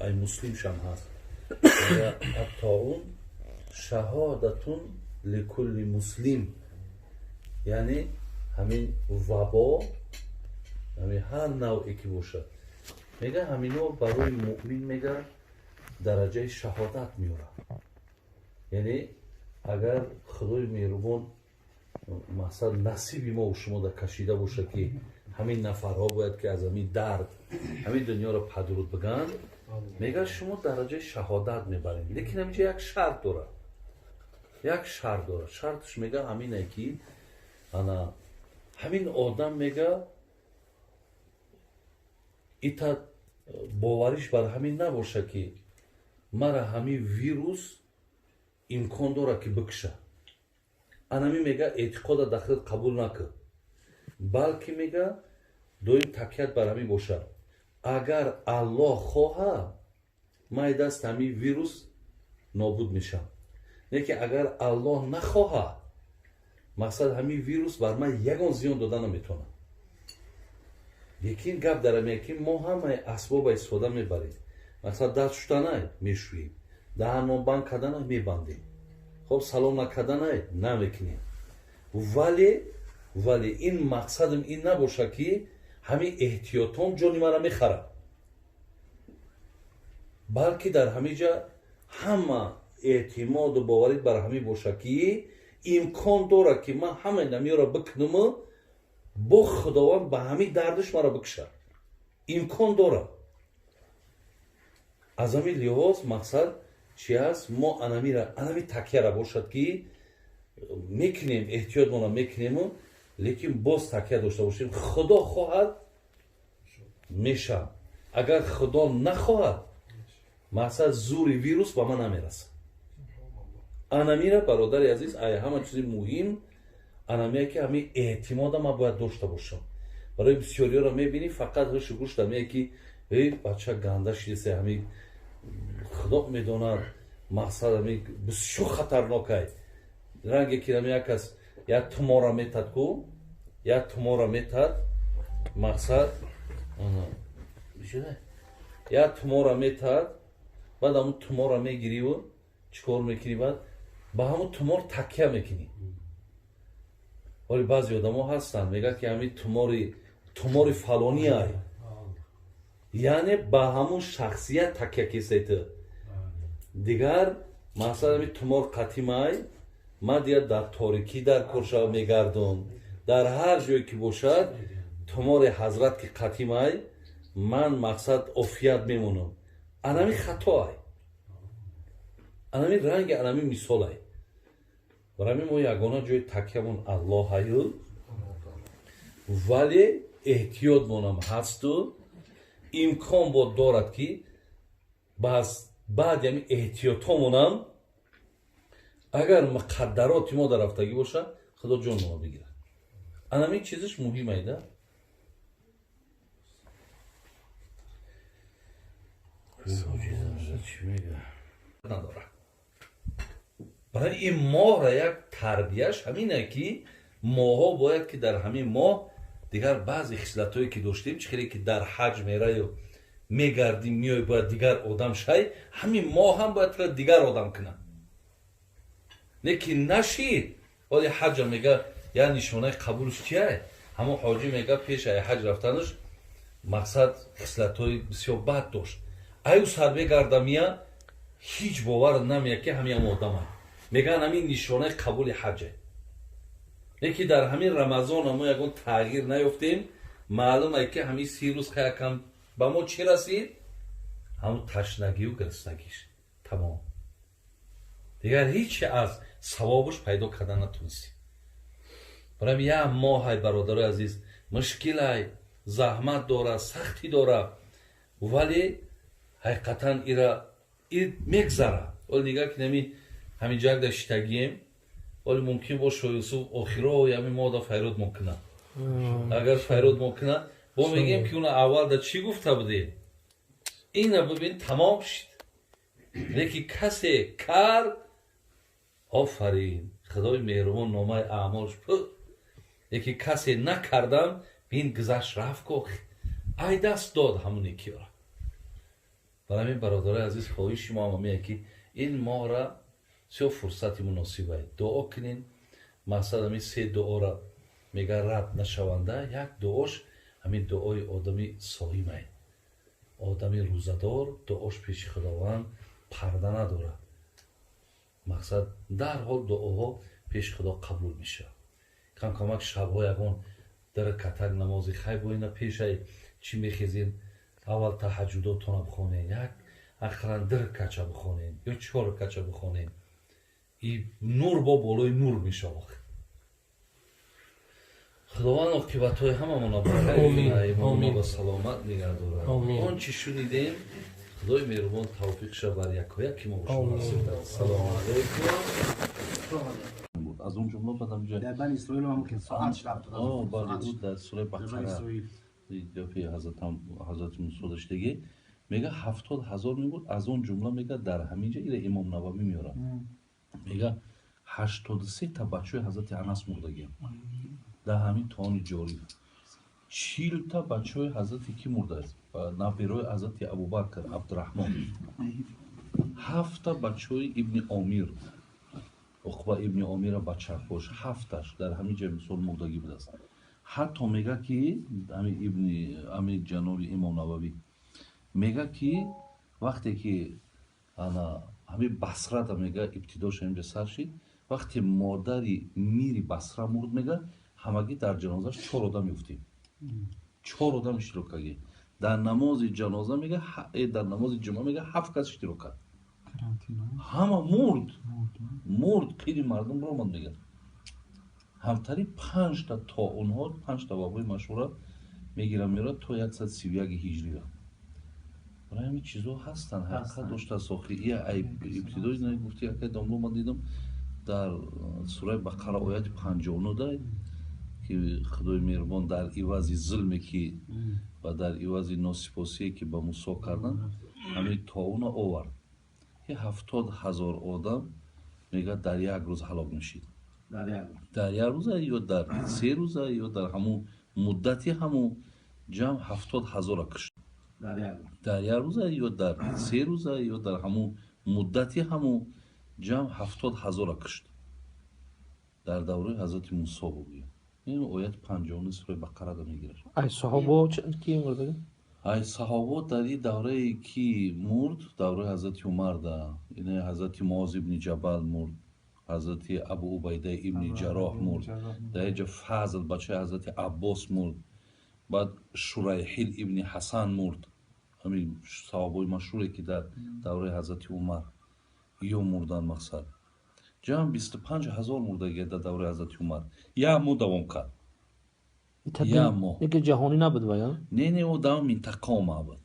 ай муслим шам ҳаст аттоун шаҳодатун ликулли муслим, яъне ҳамин вабо ҳамин ҳар навъе ки бошад мега ҳамино барои муъмин мега дараҷаи шаҳодат меорад. яъне агар худои меҳрубон масалан насиби мо шумо дар кашида бошад ки ҳамин нафарҳо бояд ки аз ҳамин дард ҳамин дунёро падруд биган, мега шумо дараҷаи шаҳодат мебаред. лекин ҳаминҷа як шарт дорад. як шарт дорад. шартш мега ҳамине ки ҳамин одам мега ита бовариш бар ҳамин набошад ки мара ҳамин вирус имкон дорад ки бикша. анами мега эътиқода дахил қабул накард, балки мега доим такят бар ҳамин бошад. агар аллоҳ хоҳад ман даст ҳамин вирус нобуд мешам. лекин агар аллоҳ нахоҳад мақсад ҳамин вирус бар ман ягон зиён дода наметавонад. лекин гап дар ҳамин ки мо ҳамаи асбоба истифода мебарем. мақсад даст шуданай мешӯем, даҳанон банд карданай мебандем, хоб салом накарданай намекунем. вале ин мақсадам ин набошад ки ҳамин эҳтиётон ҷони мара мехарад, балки дар ҳаминҷа ҳама эътимоду боварӣ бар ҳамин бошад ки имкон дорад ки ман ҳамаи намиёро бикунам бо худованд ба ҳамин дардаш мара бикушад. имкон дорад. аз ҳамин лиҳоз мақсад чи аст? мо анами такяра бошад ки мекунем, эҳтиётмона мекунему, лекин боз такя дошта бошем. худо хоҳад мешам, агар худо нахоҳад мақсад зури вирус ба ман намерасад. анамира бародари азиз ай ҳама чизи муҳим анамия ки ҳамин эътимода ман бояд дошта бошам. барои бисёриёро мебинӣ фақат ҳушу гӯш дамея ки бача ганда шидеса ҳамин худо медонад мақсад ҳамин бисёр хатарнокай. ранге ки ҳамин як кас як тумора метад ку як тумора метад мақсад як тумора метад баъд ҳамун тумора мегириву чикор мекунӣ баъд ба ҳамун тумор такя мекунӣ. вале баъзе одамо ҳастанд мегӯяд ки ҳамин тумори фалони ай, яъне ба ҳамун шахсият такя кесед. дигар мақсад ҳамин тумор қатимай ман дигар дар торикӣ дар куршава мегардум, дар ҳар ҷое ки бошад тумори ҳазрат ки қатимай ман мақсад офият мемонам. анами хато ай, анами ранги анами мисол ай. барами мо ягона ҷои такямон аллоҳ аю, вале эҳтиёт монам ҳасту имкон бо дорад ки баъди ҳамин эҳтиётомонам агар муқаддароти мо дарафтагӣ бошад худо ҷонмона бигирад. анамин чизиш муҳим айда. барои ин моҳра як тарбияш ҳамине ки моҳо бояд ки дар ҳамин моҳ дигар баъзе хислатҳое ки доштем чӣ хеле ки дар ҳаҷ мераю мегардим миёй бояд дигар одам шай, ҳамин моҳ ҳам бояд дигар одам кунад. лекин нашид оли ҳаҷа мега як нишонаи қабулш чиай? ҳамон ҳоҷӣ мега пеш ай ҳаҷ рафтанаш мақсад хислатҳои бисёр бад дошт. аю сар бегардамия ҳеҷ бовар намеяд ки ҳамин одамай. мегӯянд ҳамин нишонаи қабули ҳаҷа. лекин дар ҳамин рамазон мо ягон тағйир наёфтем. маълум ай ки ҳамин 30 рӯз якам ба мо чӣ расид? ҳамон ташнагию гирифтагиш тамом. дигар ҳеҷ аз савобуш пайдо карда натунистем. барам як моҳай бародарои азиз мушкилай заҳмат дора, сахтӣ дора, вале ҳақиқатан ира мегзара. оли нигоҳ кинами ҳамин ҷак дар шитагием, оли мумкин боша юсуф охирои ҳамин мода файруд мукна. агар файруд мукна бо мегем ки уна аввал да чӣ гуфта будем? ина бибин тамом шид. лекин касе кар офарин худои меҳрубон номаи аъмолш пӯ. лекин касе накардам бин гузашт рафт гох ай даст дод ҳамоне киёра. برای همین برادرای عزیز خواهش ما هم که این ماه را سه فرصت مناسبه دعا کنین. مثلا همین سه دعا را میگه رد نشونده. یک دعاش همین دعای آدمی صایمه، آدمی روزدار دعاش پیش خداوند پرده نداره. مقصد در حال دعاها پیش خدا قبول میشه. کم کمک شبها یگان در کتک نمازی خیلی باینا پیش چی میخیزین اول تحجداتون بخونین، یک اخران در کچه بخونین یا 4 کچه بخونین. این نور با بالای نور میشه. خداوند عاقبت‌های هممون برای ایمان و سلامت نگه داره. آن چی شنیدیم خدای مهربان توفیق شه بر یک ما شما نصیب کنه. سلام علیکم. از اون جمله بعدم جا در بنی اسرائیل هم که ساعت شب بله بود در سوره بقره دفعه حضرت موسی داشتگی میگه 70,000 میگه. از اون جمله میگه در همینجا این امام نووی میاره میگه 83 تا بچه حضرت انس مردگی در همین تان جاری. 40 تا بچه حضرت کی مرده است؟ نبیروی حضرت ابوبکر عبدالرحمن. 7 تا بچه ابن عامر عقبه ابن عامر بچه خوش 7 در همین جای مثال مردگی بوده است. حتی میگه که همین جناب امام نووی میگه که وقتی که همین بصره دا میگه ابتداش اینجا سر شد، وقتی مادری میری بصره مرد میگه همگی در جنازش 4 آدم میفتیم. 4 آدم اشتراک کردی در نماز جنازه میگه. در نماز جمعه میگه 7 کس اشتراک کرد. همه مرد پیری مردم رو من میگه. همتری 5 تا اونها 5 تا بابای مشهوره میگیرن میره تا 131 هجری را. برای همین چیزا هستن حقیقت داشته ساخی. ابتدای نگفتی که داملو من دیدم در سوره بقره آیت 59 داره که خدای مهربان در عوض ظلمی که و در عوض ناسپاسی که به موسی کردن همین طاعون آورد که 70,000 آدم میگه در یک روز هلاک میشید. در یک روز یا در 3 روز یا در همون مدتی همون جمع 70,000 کشت. در یک روز یا در 3 روز یا در همون مدتی همون جمع 70,000 کشت. در دوره حضرت موسی بود. این آیت 50 سوره بقره را میگیره. ای صحابه کی مرده؟ ای صحابه در این دوره کی مرد؟ دوره حضرت عمر ده. این حضرت معاذ ابن جبل مرد. حضرت ابو عبیده ابن جراح مرد. در اینجا فضل بچه حضرت عباس مرد. بعد شریحیل ابن حسن مرد. همین صحابه مشهوره که در دوره حضرت عمر یا مردن مقصد. جمع 25,000 مردگی در دوره حضرت عمر. یه مو دوام کرد. یه مو. یکی جهانی نبود باید؟ نه او دوام منطقه ما بود.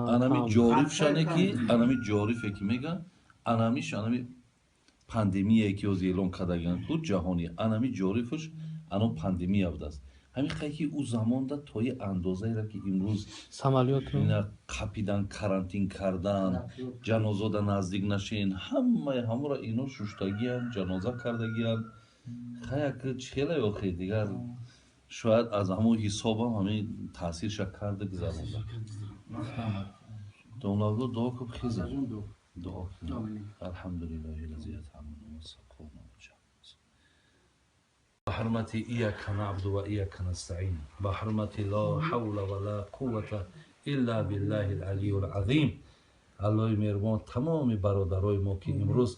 انامی جاریف شنه که انامی جاریفه که میگن انامیش انامی پاندمیه که از اعلان کردگان بود جهانی. انامی جاریفش انام پاندمیه بود است. همین خیلی او زمان دا توی اندازه را که امروز سمالیات رو قپیدن کرانتین کردن جنازه دا نزدیک نشین همه را اینو ششتگی هم جنازه کردگی هم خیلی چخیله یا خیلی دیگر شاید از همون حساب هم همین تاثیر شد کرده که زمان دا دولادو دعا کب خیزه دعا الحمدلله لذیت همون سکون بحرمة إياك نعبد وإياك نستعين بحرمة لا حول ولا قوة إلا بالله العلي العظيم. الله مهربان تمام برادرای ما که امروز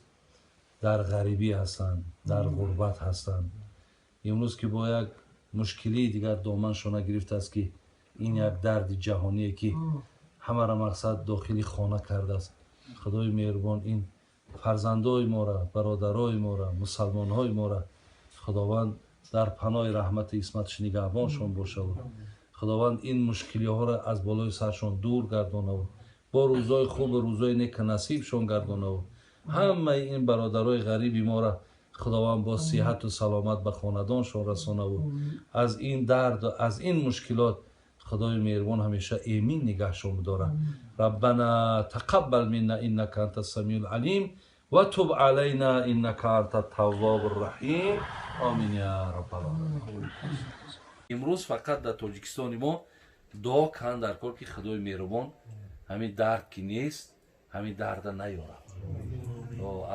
در غریبی هستند در غربت هستند امروز که با یک مشکلی دیگر دامنشان گرفته است که این یک درد جهانیه که همه را مقصد داخلی خانه کرده است. خدای مهربان این فرزندای ما را برادرای ما را مسلمانهای ما را خداوند در پناه رحمت اسمتش نگهبانشان باشه و خداوند این مشکلی ها را از بالای سرشان دور گردانه و با روزای خوب و روزای نیک نصیبشان گردانه و همه این برادرای غریبی ما را خداوند با صحت و سلامت به خاندانشان رسانه و از این درد و از این مشکلات خدای مهربان همیشه ایمین نگهشان بداره. ربنا تقبل منا انك انت السمیع العلیم و تب علینا انك انت التواب الرحیم. آمین یا رب العالمین. امروز فقط در تاجیکستان ما дуо кан дар кор ки худои меҳрубон ҳамин дард ки нест ҳамин дарда наёрад.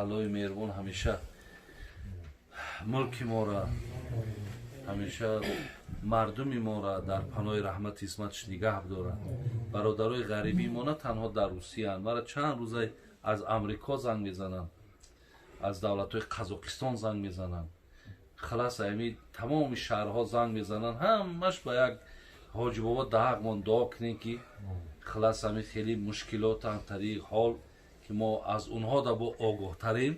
аллои меҳрубон ҳамеша мулки моро ҳамеша мардуми моро дар паноҳи раҳмати исматш нигаҳ бидорад. бародарои ғарибӣ мо на танҳо дар русиянд, мара чанд рӯза аз амрико занг мезананд, аз давлатҳои қазоқистон занг мезананд, халас ами тамоми шаҳрҳо занг мезананд, ҳамаш ба як ҳоҷи бобо дағмон дуо кунем ки халас ами хеле мушкилотанд тариқ ҳол ки мо аз онҳо да бо огоҳтарем.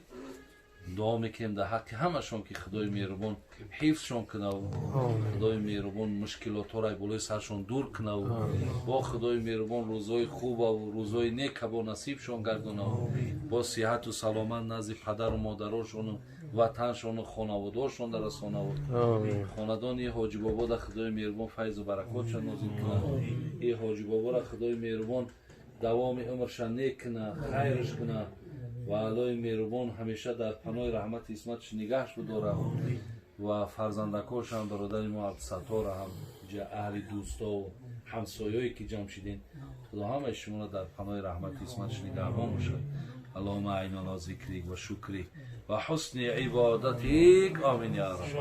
дуо мекунем дар ҳаққи ҳамашон ки худои меҳрубон ҳифзшон кунав, худои меҳрубон мушкилотҳоро болои саршон дур кунав, бо худои меҳрубон рӯзҳои хубаву рӯзҳои некабо насибшон гардонав, бо сиҳату саломат назди падару модарошону ватаншону хонаводашонда расонав. хонадони ҳоҷи бобода худои меҳрубон файзу баракотшон нозил кунад. и ҳоҷи бобора худои меҳрубон давоми умршон нек кунад, хайрш кунад ва аллои меҳрубон ҳамеша дар паноҳи раҳмати исматш нигаҳш бидорад ва фарзандакошам бародари мо абдусаттора ҳам аҳли дӯстову ҳамсоёе ки ҷамъ шидем, худо ҳамаи шуморо дар паноҳи раҳмати исматш нигаҳбон бошад. аллоҳумма аъин ала зикрик ва шукрик ва ҳусни ибодатик. амин я рабб.